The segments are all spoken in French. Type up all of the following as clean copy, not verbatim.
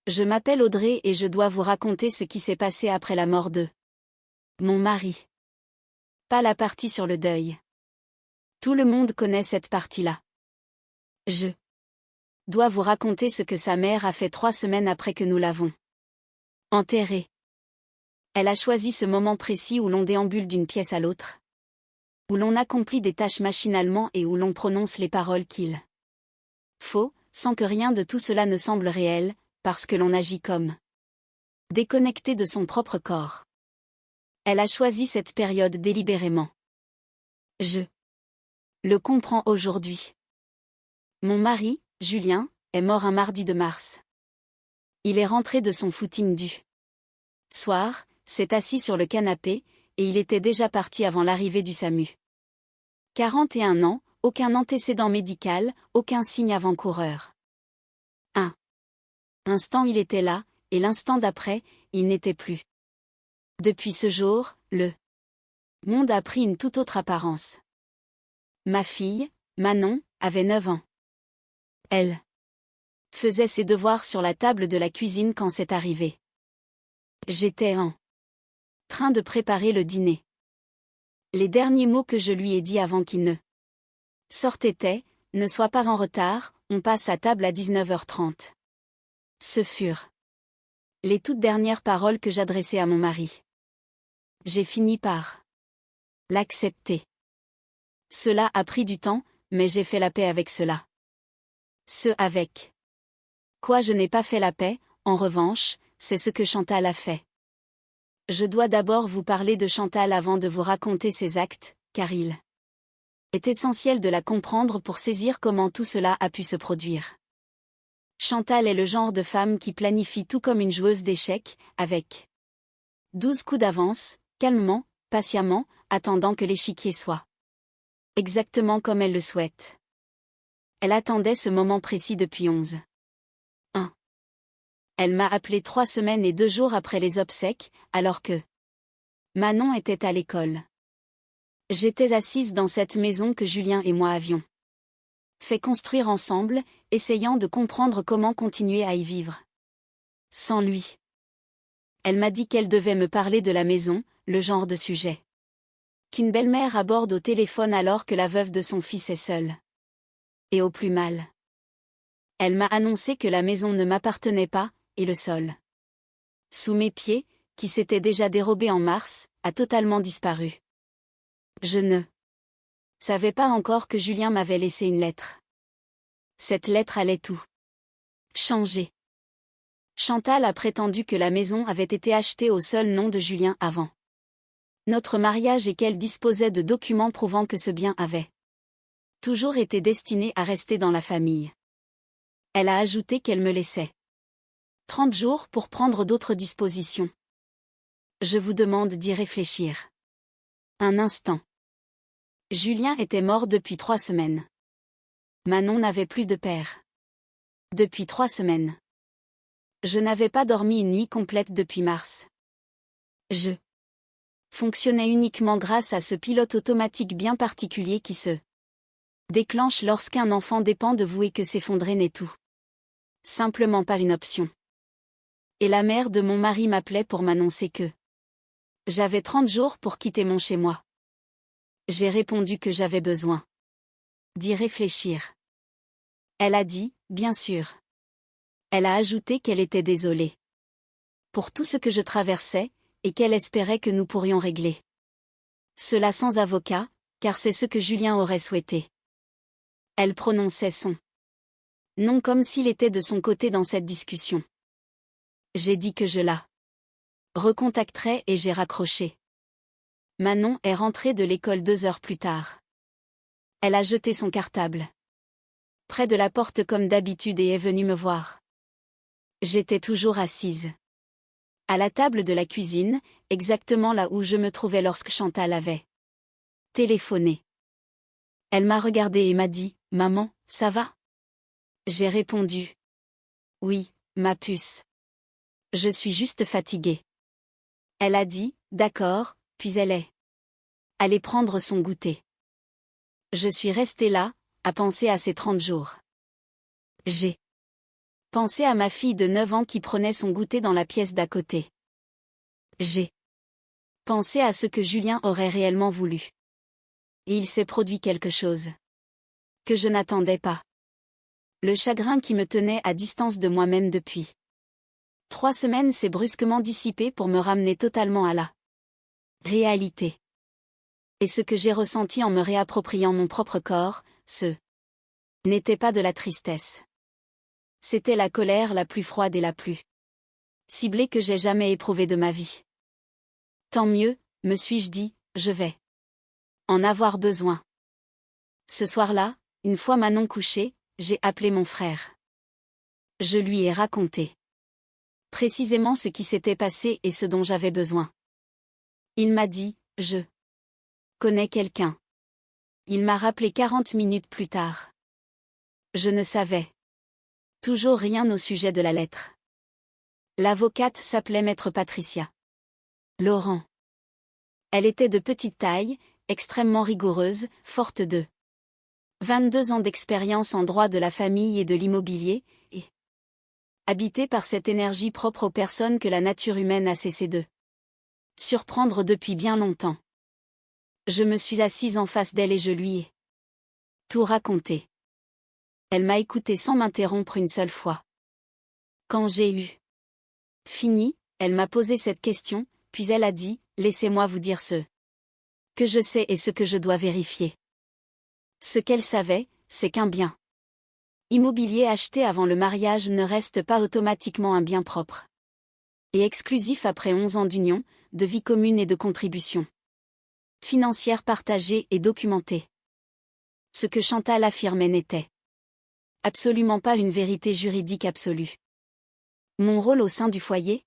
Je m'appelle Audrey et je dois vous raconter ce qui s'est passé après la mort de mon mari. Pas la partie sur le deuil. Tout le monde connaît cette partie-là. Je dois vous raconter ce que sa mère a fait 3 semaines après que nous l'avons enterré. Elle a choisi ce moment précis où l'on déambule d'une pièce à l'autre, où l'on accomplit des tâches machinalement et où l'on prononce les paroles qu'il faut, sans que rien de tout cela ne semble réel, parce que l'on agit comme déconnecté de son propre corps. Elle a choisi cette période délibérément. Je le comprends aujourd'hui. Mon mari, Julien, est mort un mardi de mars. Il est rentré de son footing du soir, s'est assis sur le canapé, et il était déjà parti avant l'arrivée du SAMU. 41 ans, aucun antécédent médical, aucun signe avant-coureur. Un instant il était là, et l'instant d'après, il n'était plus. Depuis ce jour, le monde a pris une toute autre apparence. Ma fille, Manon, avait 9 ans. Elle faisait ses devoirs sur la table de la cuisine quand c'est arrivé. J'étais en train de préparer le dîner. Les derniers mots que je lui ai dit avant qu'il ne sorte étaient « Ne sois pas en retard, on passe à table à 19h30 ». Ce furent les toutes dernières paroles que j'adressai à mon mari. J'ai fini par l'accepter. Cela a pris du temps, mais j'ai fait la paix avec cela. Ce avec quoi je n'ai pas fait la paix, en revanche, c'est ce que Chantal a fait. Je dois d'abord vous parler de Chantal avant de vous raconter ses actes, car il est essentiel de la comprendre pour saisir comment tout cela a pu se produire. Chantal est le genre de femme qui planifie tout comme une joueuse d'échecs, avec 12 coups d'avance, calmement, patiemment, attendant que l'échiquier soit exactement comme elle le souhaite. Elle attendait ce moment précis depuis 11 ans. Elle m'a appelé 3 semaines et 2 jours après les obsèques, alors que Manon était à l'école. J'étais assise dans cette maison que Julien et moi avions fait construire ensemble, essayant de comprendre comment continuer à y vivre sans lui. Elle m'a dit qu'elle devait me parler de la maison, le genre de sujet qu'une belle-mère aborde au téléphone alors que la veuve de son fils est seule et au plus mal. Elle m'a annoncé que la maison ne m'appartenait pas, et le sol sous mes pieds, qui s'était déjà dérobé en mars, a totalement disparu. Je ne savais pas encore que Julien m'avait laissé une lettre. Cette lettre allait tout changer. Chantal a prétendu que la maison avait été achetée au seul nom de Julien avant notre mariage et qu'elle disposait de documents prouvant que ce bien avait toujours été destiné à rester dans la famille. Elle a ajouté qu'elle me laissait 30 jours pour prendre d'autres dispositions. Je vous demande d'y réfléchir un instant. Julien était mort depuis 3 semaines. Manon n'avait plus de père. Depuis 3 semaines. Je n'avais pas dormi une nuit complète depuis mars. Je fonctionnais uniquement grâce à ce pilote automatique bien particulier qui se déclenche lorsqu'un enfant dépend de vous et que s'effondrer n'est tout simplement pas une option. Et la mère de mon mari m'appelait pour m'annoncer que j'avais 30 jours pour quitter mon chez-moi. J'ai répondu que j'avais besoin d'y réfléchir. Elle a dit, bien sûr. Elle a ajouté qu'elle était désolée pour tout ce que je traversais, et qu'elle espérait que nous pourrions régler cela sans avocat, car c'est ce que Julien aurait souhaité. Elle prononçait son nom comme s'il était de son côté dans cette discussion. J'ai dit que je la recontacterais et j'ai raccroché. Manon est rentrée de l'école 2 heures plus tard. Elle a jeté son cartable près de la porte comme d'habitude et est venue me voir. J'étais toujours assise à la table de la cuisine, exactement là où je me trouvais lorsque Chantal avait téléphoné. Elle m'a regardée et m'a dit « Maman, ça va ?» J'ai répondu « Oui, ma puce. Je suis juste fatiguée. » Elle a dit « D'accord », puis elle est allée prendre son goûter. Je suis restée là, à penser à ces 30 jours. J'ai Pensez à ma fille de 9 ans qui prenait son goûter dans la pièce d'à côté. J'ai pensé à ce que Julien aurait réellement voulu. Et il s'est produit quelque chose que je n'attendais pas. Le chagrin qui me tenait à distance de moi-même depuis 3 semaines s'est brusquement dissipé pour me ramener totalement à la réalité. Et ce que j'ai ressenti en me réappropriant mon propre corps, ce n'était pas de la tristesse. C'était la colère la plus froide et la plus ciblée que j'ai jamais éprouvée de ma vie. Tant mieux, me suis-je dit, je vais en avoir besoin. Ce soir-là, une fois Manon couchée, j'ai appelé mon frère. Je lui ai raconté précisément ce qui s'était passé et ce dont j'avais besoin. Il m'a dit, je connais quelqu'un. Il m'a rappelé 40 minutes plus tard. Je ne savais toujours rien au sujet de la lettre. L'avocate s'appelait Maître Patricia Laurent. Elle était de petite taille, extrêmement rigoureuse, forte de 22 ans d'expérience en droit de la famille et de l'immobilier, et habitée par cette énergie propre aux personnes que la nature humaine a cessé de surprendre depuis bien longtemps. Je me suis assise en face d'elle et je lui ai tout raconté. Elle m'a écouté sans m'interrompre une seule fois. Quand j'ai eu fini, elle m'a posé cette question, puis elle a dit, laissez-moi vous dire ce que je sais et ce que je dois vérifier. Ce qu'elle savait, c'est qu'un bien immobilier acheté avant le mariage ne reste pas automatiquement un bien propre et exclusif après 11 ans d'union, de vie commune et de contribution financière partagée et documentée. Ce que Chantal affirmait n'était absolument pas une vérité juridique absolue. Mon rôle au sein du foyer?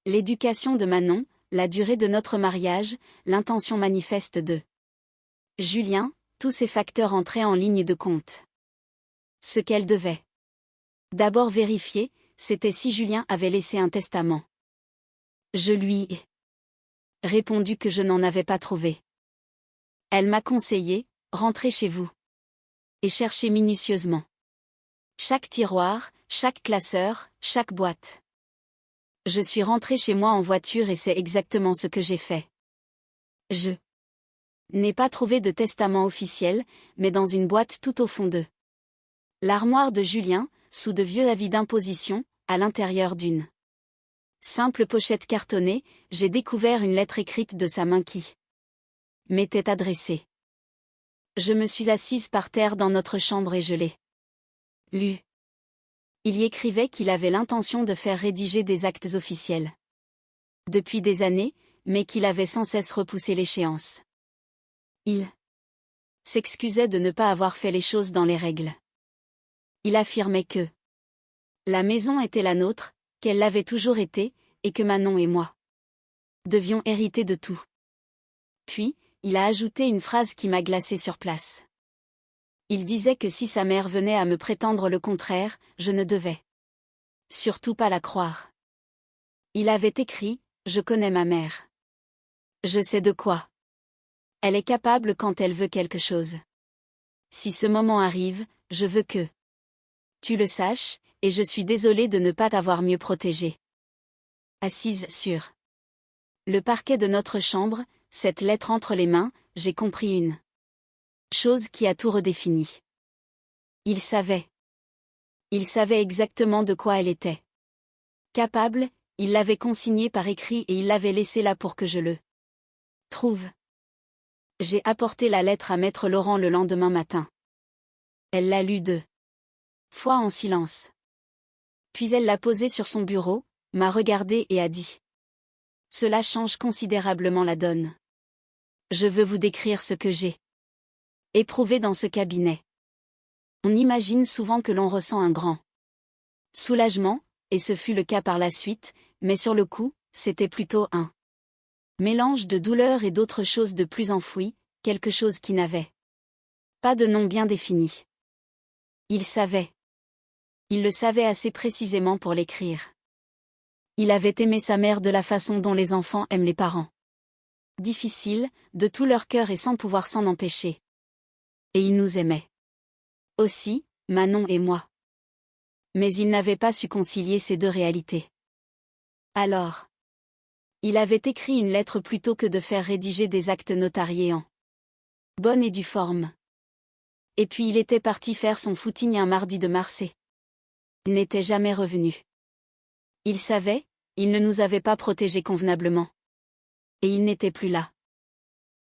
L'éducation de Manon, la durée de notre mariage, l'intention manifeste de Julien, tous ces facteurs entraient en ligne de compte. Ce qu'elle devait d'abord vérifier, c'était si Julien avait laissé un testament. Je lui ai répondu que je n'en avais pas trouvé. Elle m'a conseillé, rentrez chez vous et cherchez minutieusement chaque tiroir, chaque classeur, chaque boîte. Je suis rentrée chez moi en voiture et c'est exactement ce que j'ai fait. Je n'ai pas trouvé de testament officiel, mais dans une boîte tout au fond de l'armoire de Julien, sous de vieux avis d'imposition, à l'intérieur d'une simple pochette cartonnée, j'ai découvert une lettre écrite de sa main qui m'était adressée. Je me suis assise par terre dans notre chambre et je l'ai lu. Il y écrivait qu'il avait l'intention de faire rédiger des actes officiels depuis des années, mais qu'il avait sans cesse repoussé l'échéance. Il s'excusait de ne pas avoir fait les choses dans les règles. Il affirmait que la maison était la nôtre, qu'elle l'avait toujours été, et que Manon et moi devions hériter de tout. Puis, il a ajouté une phrase qui m'a glacée sur place. Il disait que si sa mère venait à me prétendre le contraire, je ne devais surtout pas la croire. Il avait écrit, je connais ma mère. Je sais de quoi elle est capable quand elle veut quelque chose. Si ce moment arrive, je veux que tu le saches, et je suis désolée de ne pas t'avoir mieux protégée. Assise sur le parquet de notre chambre, cette lettre entre les mains, j'ai compris une chose qui a tout redéfini. Il savait. Il savait exactement de quoi elle était capable, il l'avait consignée par écrit et il l'avait laissée là pour que je le trouve. J'ai apporté la lettre à Maître Laurent le lendemain matin. Elle l'a lue 2 fois en silence. Puis elle l'a posée sur son bureau, m'a regardé et a dit. Cela change considérablement la donne. Je veux vous décrire ce que j'ai éprouvé dans ce cabinet. On imagine souvent que l'on ressent un grand soulagement, et ce fut le cas par la suite, mais sur le coup, c'était plutôt un mélange de douleur et d'autres choses de plus enfouies, quelque chose qui n'avait pas de nom bien défini. Il savait. Il le savait assez précisément pour l'écrire. Il avait aimé sa mère de la façon dont les enfants aiment les parents. Difficile, de tout leur cœur et sans pouvoir s'en empêcher. Et il nous aimait. Aussi, Manon et moi. Mais il n'avait pas su concilier ces deux réalités. Alors, il avait écrit une lettre plutôt que de faire rédiger des actes notariés en bonne et due forme. Et puis il était parti faire son footing un mardi de Marseille. Il n'était jamais revenu. Il savait, il ne nous avait pas protégés convenablement. Et il n'était plus là.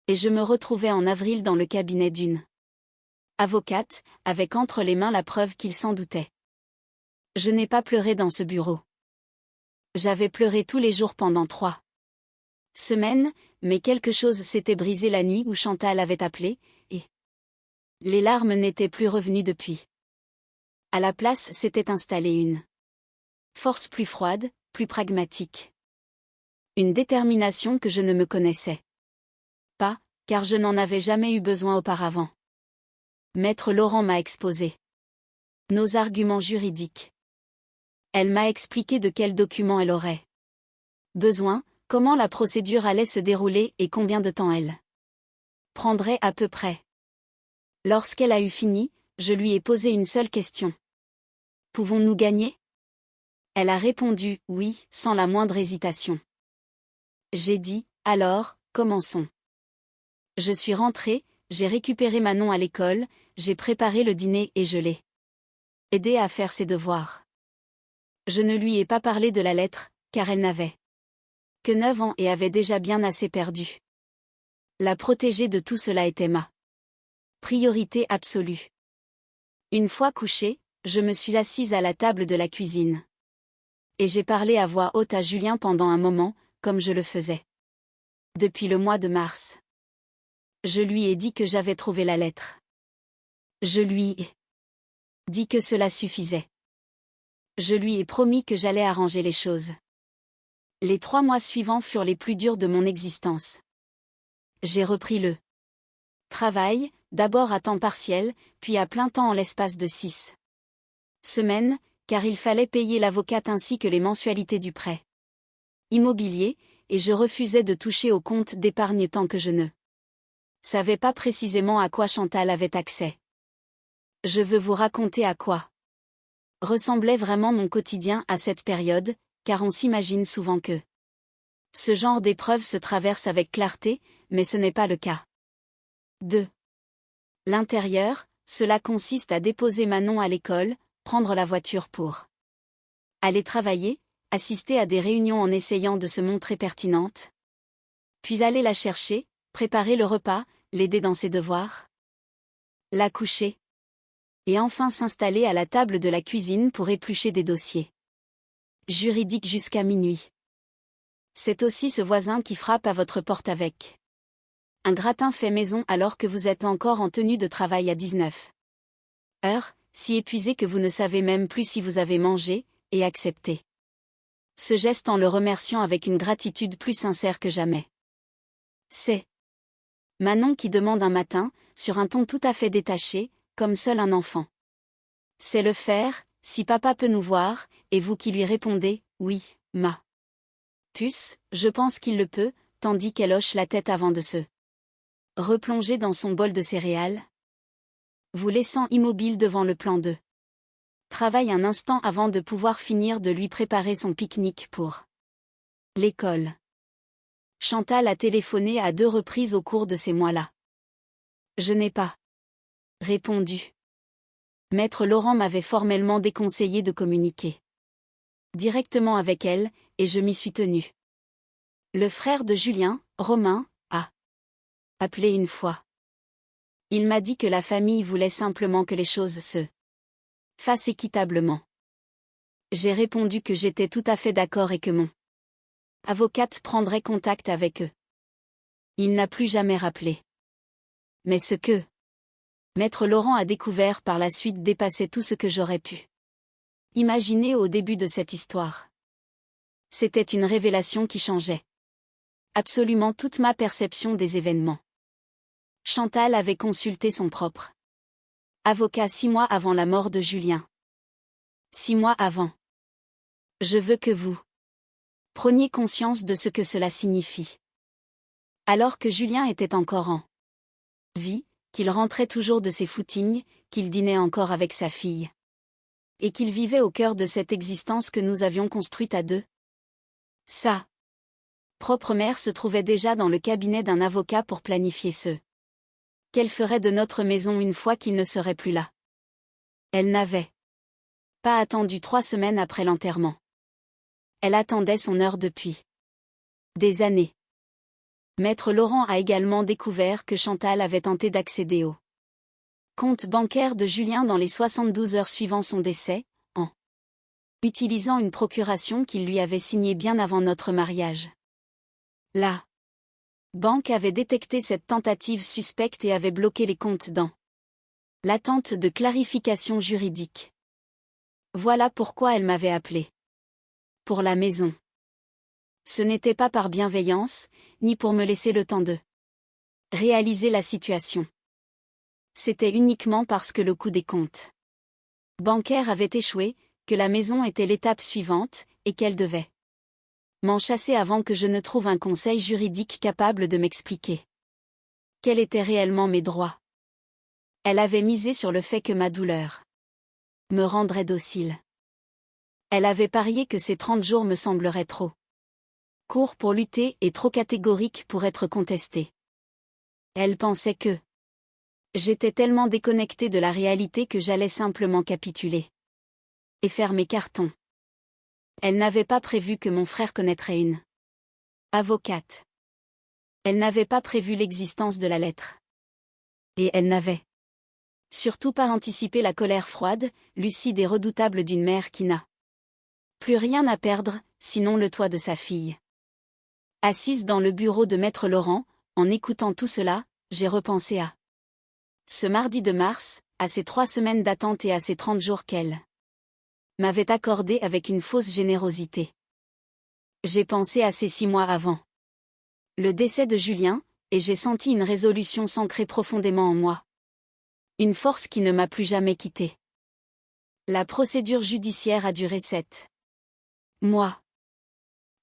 Et je me retrouvais en avril dans le cabinet d'une avocate, avec entre les mains la preuve qu'il s'en doutait. Je n'ai pas pleuré dans ce bureau. J'avais pleuré tous les jours pendant 3 semaines, mais quelque chose s'était brisé la nuit où Chantal avait appelé, et les larmes n'étaient plus revenues depuis. À la place s'était installée une force plus froide, plus pragmatique. Une détermination que je ne me connaissais pas, car je n'en avais jamais eu besoin auparavant. Maître Laurent m'a exposé nos arguments juridiques. Elle m'a expliqué de quels documents elle aurait besoin, comment la procédure allait se dérouler et combien de temps elle prendrait à peu près. Lorsqu'elle a eu fini, je lui ai posé une seule question. Pouvons-nous gagner ? Elle a répondu « oui » sans la moindre hésitation. J'ai dit « alors, commençons ». Je suis rentrée, j'ai récupéré Manon à l'école, j'ai préparé le dîner et je l'ai aidée à faire ses devoirs. Je ne lui ai pas parlé de la lettre, car elle n'avait que 9 ans et avait déjà bien assez perdu. La protéger de tout cela était ma priorité absolue. Une fois couchée, je me suis assise à la table de la cuisine. Et j'ai parlé à voix haute à Julien pendant un moment, comme je le faisais depuis le mois de mars. Je lui ai dit que j'avais trouvé la lettre. Je lui ai dit que cela suffisait. Je lui ai promis que j'allais arranger les choses. Les 3 mois suivants furent les plus durs de mon existence. J'ai repris le travail, d'abord à temps partiel, puis à plein temps en l'espace de 6 semaines, car il fallait payer l'avocate ainsi que les mensualités du prêt immobilier, et je refusais de toucher au compte d'épargne tant que je ne savais pas précisément à quoi Chantal avait accès. Je veux vous raconter à quoi ressemblait vraiment mon quotidien à cette période, car on s'imagine souvent que ce genre d'épreuve se traverse avec clarté, mais ce n'est pas le cas. 2. L'intérieur, cela consiste à déposer Manon à l'école, prendre la voiture pour aller travailler, assister à des réunions en essayant de se montrer pertinente, puis aller la chercher, préparer le repas, l'aider dans ses devoirs, la coucher, et enfin s'installer à la table de la cuisine pour éplucher des dossiers juridiques jusqu'à minuit. C'est aussi ce voisin qui frappe à votre porte avec un gratin fait maison alors que vous êtes encore en tenue de travail à 19 heures, si épuisé que vous ne savez même plus si vous avez mangé, et accepté ce geste en le remerciant avec une gratitude plus sincère que jamais. C'est Manon qui demande un matin, sur un ton tout à fait détaché, comme seul un enfant. C'est le faire, si papa peut nous voir, et vous qui lui répondez, oui, ma puce, je pense qu'il le peut, tandis qu'elle hoche la tête avant de se replonger dans son bol de céréales, vous laissant immobile devant le plan de travail un instant avant de pouvoir finir de lui préparer son pique-nique pour l'école. Chantal a téléphoné à 2 reprises au cours de ces mois-là. Je n'ai pas répondu. Maître Laurent m'avait formellement déconseillé de communiquer directement avec elle, et je m'y suis tenue. Le frère de Julien, Romain, a appelé une fois. Il m'a dit que la famille voulait simplement que les choses se fassent équitablement. J'ai répondu que j'étais tout à fait d'accord et que mon avocate prendrait contact avec eux. Il n'a plus jamais rappelé. Mais ce que Maître Laurent a découvert par la suite dépassait tout ce que j'aurais pu imaginer au début de cette histoire. C'était une révélation qui changeait absolument toute ma perception des événements. Chantal avait consulté son propre avocat 6 mois avant la mort de Julien. 6 mois avant. Je veux que vous preniez conscience de ce que cela signifie. Alors que Julien était encore en vie, qu'il rentrait toujours de ses footings, qu'il dînait encore avec sa fille Et qu'il vivait au cœur de cette existence que nous avions construite à deux. Sa propre mère se trouvait déjà dans le cabinet d'un avocat pour planifier ce qu'elle ferait de notre maison une fois qu'il ne serait plus là. Elle n'avait pas attendu 3 semaines après l'enterrement. Elle attendait son heure depuis des années. Maître Laurent a également découvert que Chantal avait tenté d'accéder au compte bancaire de Julien dans les 72 heures suivant son décès, en utilisant une procuration qu'il lui avait signée bien avant notre mariage. La banque avait détecté cette tentative suspecte et avait bloqué les comptes dans l'attente de clarification juridique. Voilà pourquoi elle m'avait appelé. Pour la maison. Ce n'était pas par bienveillance, ni pour me laisser le temps de réaliser la situation. C'était uniquement parce que le coup des comptes bancaires avait échoué, que la maison était l'étape suivante, et qu'elle devait m'en chasser avant que je ne trouve un conseil juridique capable de m'expliquer quels étaient réellement mes droits. Elle avait misé sur le fait que ma douleur me rendrait docile. Elle avait parié que ces 30 jours me sembleraient trop courts pour lutter et trop catégoriques pour être contestés. Elle pensait que j'étais tellement déconnectée de la réalité que j'allais simplement capituler et faire mes cartons. Elle n'avait pas prévu que mon frère connaîtrait une avocate. Elle n'avait pas prévu l'existence de la lettre. Et elle n'avait surtout pas anticipé la colère froide, lucide et redoutable d'une mère qui n'a plus rien à perdre, sinon le toit de sa fille. Assise dans le bureau de Maître Laurent, en écoutant tout cela, j'ai repensé à ce mardi de mars, à ces 3 semaines d'attente et à ces 30 jours qu'elle m'avait accordés avec une fausse générosité. J'ai pensé à ces 6 mois avant le décès de Julien, et j'ai senti une résolution s'ancrer profondément en moi. Une force qui ne m'a plus jamais quittée. La procédure judiciaire a duré 7 mois.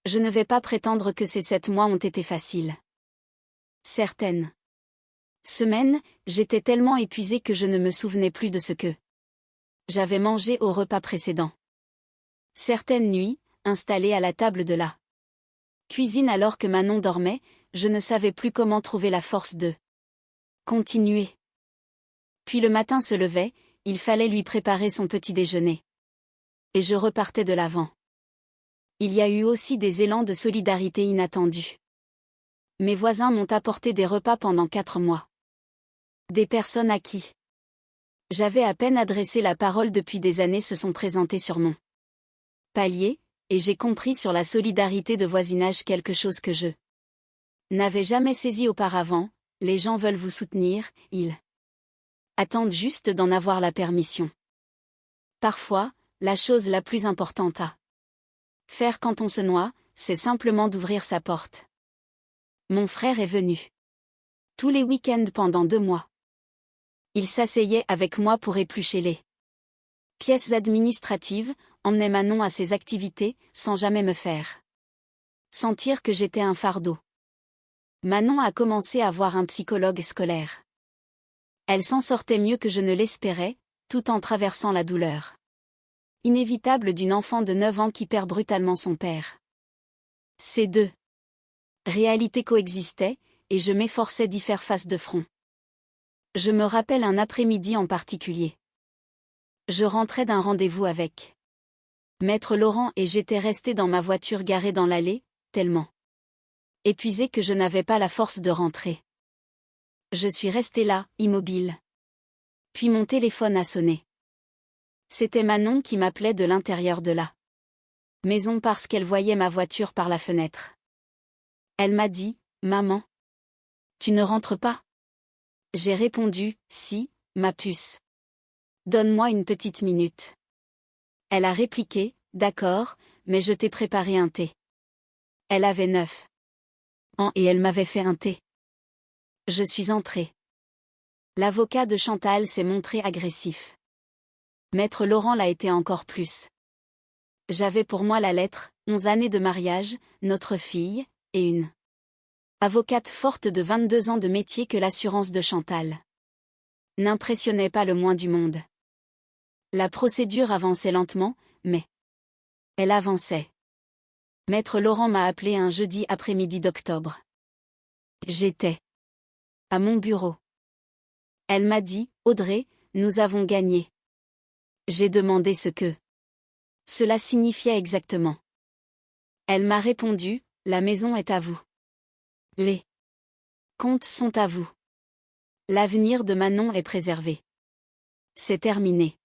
Je ne vais pas prétendre que ces 7 mois ont été faciles. Certaines semaines, j'étais tellement épuisée que je ne me souvenais plus de ce que j'avais mangé au repas précédent. Certaines nuits, installée à la table de la cuisine alors que Manon dormait, je ne savais plus comment trouver la force de continuer. Puis le matin se levait, il fallait lui préparer son petit déjeuner. Et je repartais de l'avant. Il y a eu aussi des élans de solidarité inattendus. Mes voisins m'ont apporté des repas pendant 4 mois. Des personnes à qui j'avais à peine adressé la parole depuis des années se sont présentées sur mon palier, et j'ai compris sur la solidarité de voisinage quelque chose que je n'avais jamais saisi auparavant. Les gens veulent vous soutenir, ils attendent juste d'en avoir la permission. Parfois, la chose la plus importante à faire quand on se noie, c'est simplement d'ouvrir sa porte. Mon frère est venu tous les week-ends pendant 2 mois. Il s'asseyait avec moi pour éplucher les pièces administratives, emmenait Manon à ses activités, sans jamais me faire sentir que j'étais un fardeau. Manon a commencé à voir un psychologue scolaire. Elle s'en sortait mieux que je ne l'espérais, tout en traversant la douleur inévitable d'une enfant de 9 ans qui perd brutalement son père. Ces deux réalités coexistaient, et je m'efforçais d'y faire face de front. Je me rappelle un après-midi en particulier. Je rentrais d'un rendez-vous avec Maître Laurent et j'étais restée dans ma voiture garée dans l'allée, tellement épuisée que je n'avais pas la force de rentrer. Je suis restée là, immobile. Puis mon téléphone a sonné. C'était Manon qui m'appelait de l'intérieur de la maison parce qu'elle voyait ma voiture par la fenêtre. Elle m'a dit, « Maman, tu ne rentres pas ?» J'ai répondu, « Si, ma puce. Donne-moi une petite minute. » Elle a répliqué, « D'accord, mais je t'ai préparé un thé. » Elle avait 9 ans et elle m'avait fait un thé. Je suis entrée. L'avocat de Chantal s'est montré agressif. Maître Laurent l'a été encore plus. J'avais pour moi la lettre, 11 années de mariage, notre fille, et une avocate forte de 22 ans de métier que l'assurance de Chantal n'impressionnait pas le moins du monde. La procédure avançait lentement, mais elle avançait. Maître Laurent m'a appelé un jeudi après-midi d'octobre. J'étais à mon bureau. Elle m'a dit, Audrey, nous avons gagné. J'ai demandé ce que cela signifiait exactement. Elle m'a répondu, la maison est à vous. Les comptes sont à vous. L'avenir de Manon est préservé. C'est terminé.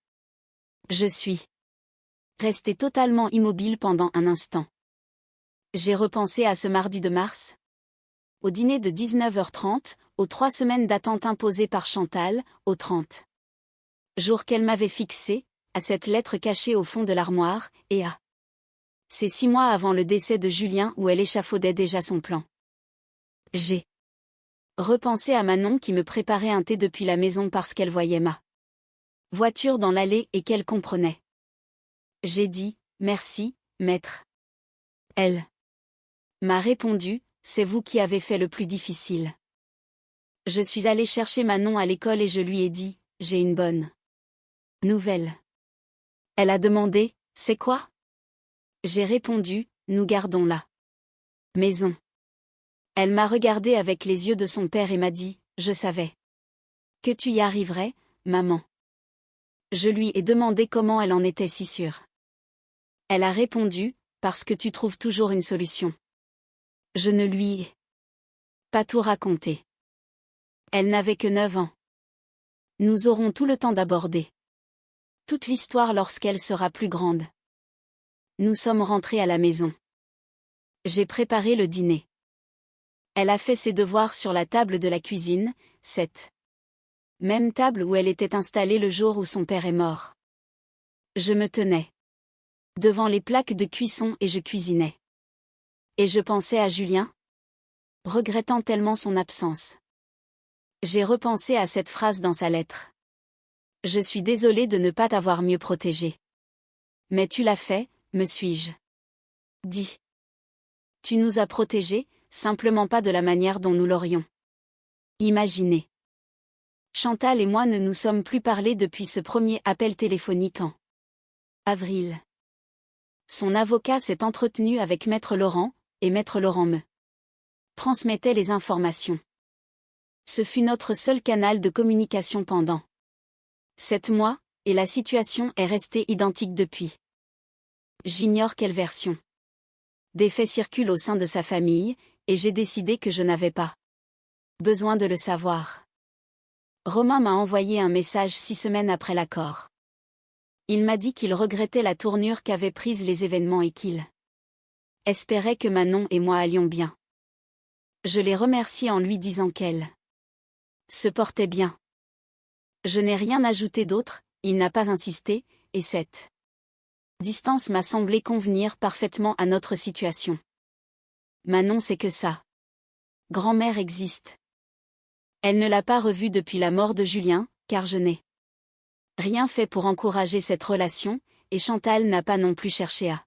Je suis restée totalement immobile pendant un instant. J'ai repensé à ce mardi de mars. Au dîner de 19h30, aux 3 semaines d'attente imposée par Chantal, au 30 jours qu'elle m'avait fixé, à cette lettre cachée au fond de l'armoire, et à ces 6 mois avant le décès de Julien où elle échafaudait déjà son plan. J'ai repensé à Manon qui me préparait un thé depuis la maison parce qu'elle voyait ma voiture dans l'allée et qu'elle comprenait. J'ai dit, merci, maître. Elle m'a répondu, c'est vous qui avez fait le plus difficile. Je suis allée chercher Manon à l'école et je lui ai dit, j'ai une bonne nouvelle. Elle a demandé, c'est quoi? J'ai répondu, nous gardons la maison. Elle m'a regardé avec les yeux de son père et m'a dit, je savais que tu y arriverais, maman. Je lui ai demandé comment elle en était si sûre. Elle a répondu, parce que tu trouves toujours une solution. Je ne lui ai pas tout raconté. Elle n'avait que 9 ans. Nous aurons tout le temps d'aborder toute l'histoire lorsqu'elle sera plus grande. Nous sommes rentrés à la maison. J'ai préparé le dîner. Elle a fait ses devoirs sur la table de la cuisine, cette même table où elle était installée le jour où son père est mort. Je me tenais devant les plaques de cuisson et je cuisinais. Et je pensais à Julien, regrettant tellement son absence. J'ai repensé à cette phrase dans sa lettre. Je suis désolée de ne pas t'avoir mieux protégée. Mais tu l'as fait, me suis-je dit. Tu nous as protégés, simplement pas de la manière dont nous l'aurions imaginé. Chantal et moi ne nous sommes plus parlé depuis ce premier appel téléphonique en avril. Son avocat s'est entretenu avec Maître Laurent, et Maître Laurent me transmettait les informations. Ce fut notre seul canal de communication pendant 7 mois, et la situation est restée identique depuis. J'ignore quelle version des faits circule au sein de sa famille, et j'ai décidé que je n'avais pas besoin de le savoir. Romain m'a envoyé un message 6 semaines après l'accord. Il m'a dit qu'il regrettait la tournure qu'avaient prise les événements et qu'il espérait que Manon et moi allions bien. Je l'ai remercié en lui disant qu'elle se portait bien. Je n'ai rien ajouté d'autre, il n'a pas insisté, et cette distance m'a semblé convenir parfaitement à notre situation. Manon sait que sa grand-mère existe. Elle ne l'a pas revue depuis la mort de Julien, car je n'ai rien fait pour encourager cette relation, et Chantal n'a pas non plus cherché à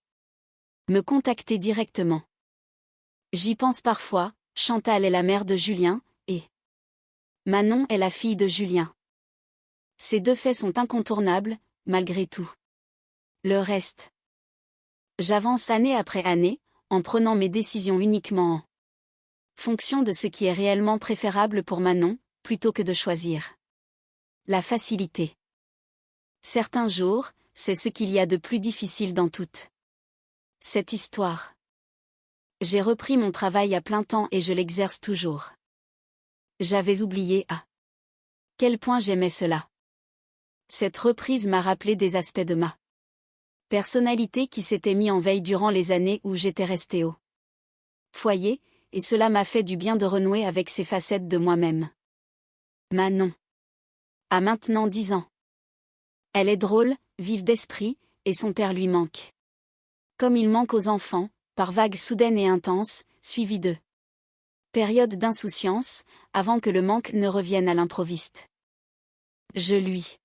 me contacter directement. J'y pense parfois, Chantal est la mère de Julien, et Manon est la fille de Julien. Ces 2 faits sont incontournables, malgré tout. Le reste. J'avance année après année, en prenant mes décisions uniquement en fonction de ce qui est réellement préférable pour Manon, plutôt que de choisir la facilité. Certains jours, c'est ce qu'il y a de plus difficile dans toute cette histoire. J'ai repris mon travail à plein temps et je l'exerce toujours. J'avais oublié à quel point j'aimais cela. Cette reprise m'a rappelé des aspects de ma personnalité qui s'étaient mis en veille durant les années où j'étais restée au foyer, et cela m'a fait du bien de renouer avec ces facettes de moi-même. Manon a maintenant 10 ans. Elle est drôle, vive d'esprit, et son père lui manque. Comme il manque aux enfants, par vagues soudaines et intenses, suivies de périodes d'insouciance, avant que le manque ne revienne à l'improviste. Je lui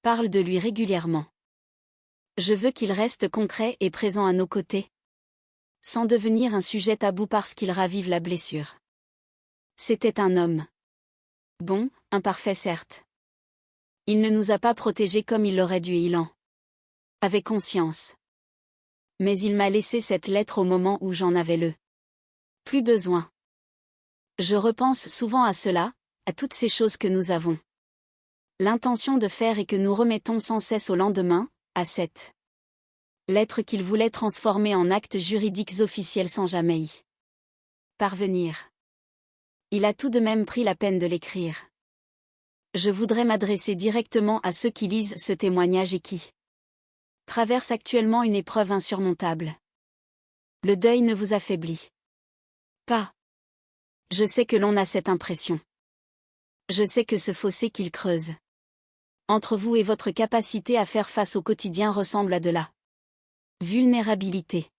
parle de lui régulièrement. Je veux qu'il reste concret et présent à nos côtés, sans devenir un sujet tabou parce qu'il ravive la blessure. C'était un homme bon, imparfait certes. Il ne nous a pas protégés comme il l'aurait dû et il en avait conscience. Mais il m'a laissé cette lettre au moment où j'en avais le plus besoin. Je repense souvent à cela, à toutes ces choses que nous avons l'intention de faire et que nous remettons sans cesse au lendemain, à cette lettre qu'il voulait transformer en actes juridiques officiels sans jamais y parvenir. Il a tout de même pris la peine de l'écrire. Je voudrais m'adresser directement à ceux qui lisent ce témoignage et qui traversent actuellement une épreuve insurmontable. Le deuil ne vous affaiblit pas. Je sais que l'on a cette impression. Je sais que ce fossé qu'il creuse entre vous et votre capacité à faire face au quotidien ressemble à de la vulnérabilité.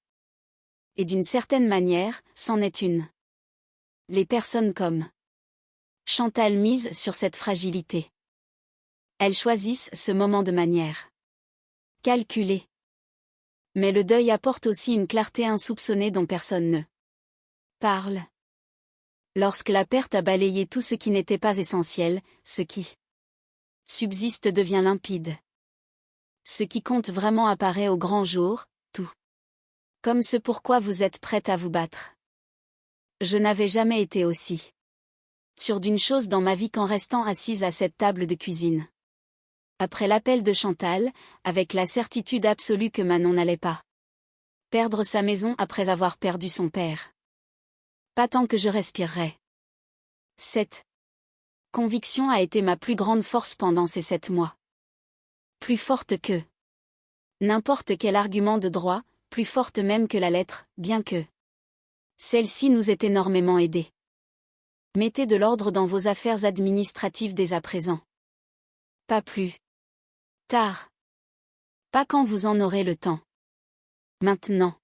Et d'une certaine manière, c'en est une. Les personnes comme Chantal misent sur cette fragilité. Elles choisissent ce moment de manière calculée. Mais le deuil apporte aussi une clarté insoupçonnée dont personne ne parle. Lorsque la perte a balayé tout ce qui n'était pas essentiel, ce qui subsiste devient limpide. Ce qui compte vraiment apparaît au grand jour, tout. Comme ce pourquoi vous êtes prête à vous battre. Je n'avais jamais été aussi sûre d'une chose dans ma vie qu'en restant assise à cette table de cuisine. Après l'appel de Chantal, avec la certitude absolue que Manon n'allait pas perdre sa maison après avoir perdu son père. Pas tant que je respirerais. Cette conviction a été ma plus grande force pendant ces 7 mois. Plus forte que n'importe quel argument de droit, plus forte même que la lettre, bien que celle-ci nous ait énormément aidés. Mettez de l'ordre dans vos affaires administratives dès à présent. Pas plus tard. Pas quand vous en aurez le temps. Maintenant.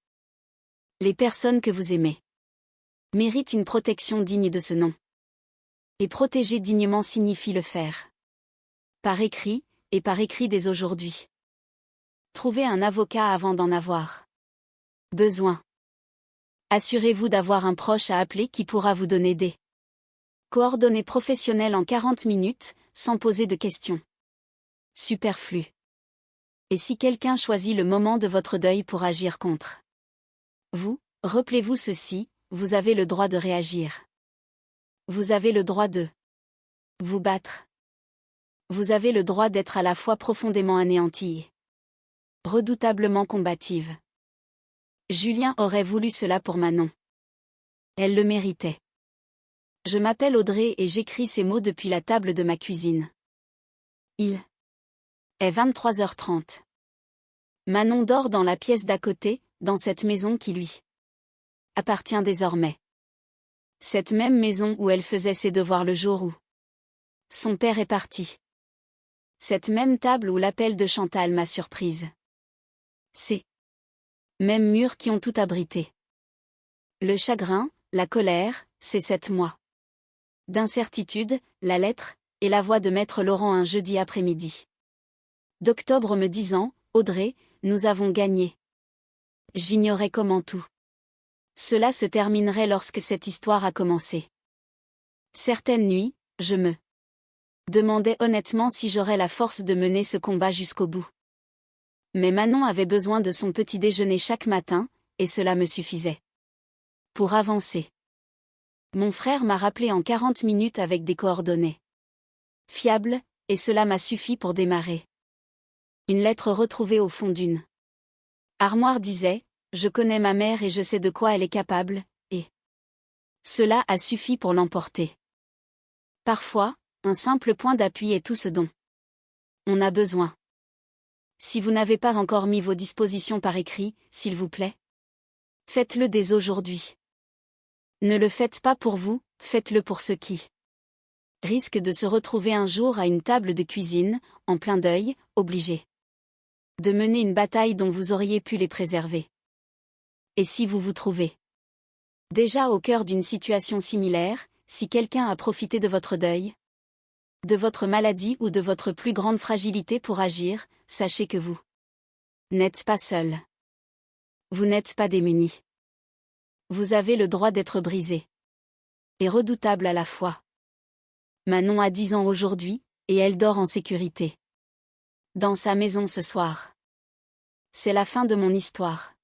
Les personnes que vous aimez méritent une protection digne de ce nom. Et protéger dignement signifie le faire par écrit, et par écrit dès aujourd'hui. Trouvez un avocat avant d'en avoir besoin. Assurez-vous d'avoir un proche à appeler qui pourra vous donner des coordonnées professionnelles en 40 minutes, sans poser de questions superflues. Et si quelqu'un choisit le moment de votre deuil pour agir contre vous, rappelez-vous ceci, vous avez le droit de réagir. Vous avez le droit de vous battre. Vous avez le droit d'être à la fois profondément anéantie et redoutablement combative. Julien aurait voulu cela pour Manon. Elle le méritait. Je m'appelle Audrey et j'écris ces mots depuis la table de ma cuisine. Il est 23h30. Manon dort dans la pièce d'à côté, dans cette maison qui lui appartient désormais. Cette même maison où elle faisait ses devoirs le jour où son père est parti. Cette même table où l'appel de Chantal m'a surprise. Ces mêmes murs qui ont tout abrité. Le chagrin, la colère, ces 7 mois d'incertitude, la lettre, et la voix de maître Laurent un jeudi après-midi d'octobre me disant, Audrey, nous avons gagné. J'ignorais comment tout cela se terminerait lorsque cette histoire a commencé. Certaines nuits, je me demandais honnêtement si j'aurais la force de mener ce combat jusqu'au bout. Mais Manon avait besoin de son petit déjeuner chaque matin, et cela me suffisait pour avancer. Mon frère m'a rappelé en 40 minutes avec des coordonnées fiables, et cela m'a suffi pour démarrer. Une lettre retrouvée au fond d'une armoire disait, je connais ma mère et je sais de quoi elle est capable, et cela a suffi pour l'emporter. Parfois, un simple point d'appui est tout ce dont on a besoin. Si vous n'avez pas encore mis vos dispositions par écrit, s'il vous plaît, faites-le dès aujourd'hui. Ne le faites pas pour vous, faites-le pour ceux qui risquent de se retrouver un jour à une table de cuisine, en plein deuil, obligés de mener une bataille dont vous auriez pu les préserver. Et si vous vous trouvez déjà au cœur d'une situation similaire, si quelqu'un a profité de votre deuil, de votre maladie ou de votre plus grande fragilité pour agir, sachez que vous n'êtes pas seul. Vous n'êtes pas démuni. Vous avez le droit d'être brisé et redoutable à la fois. Manon a 10 ans aujourd'hui, Et elle dort en sécurité. Dans sa maison ce soir. C'est la fin de mon histoire.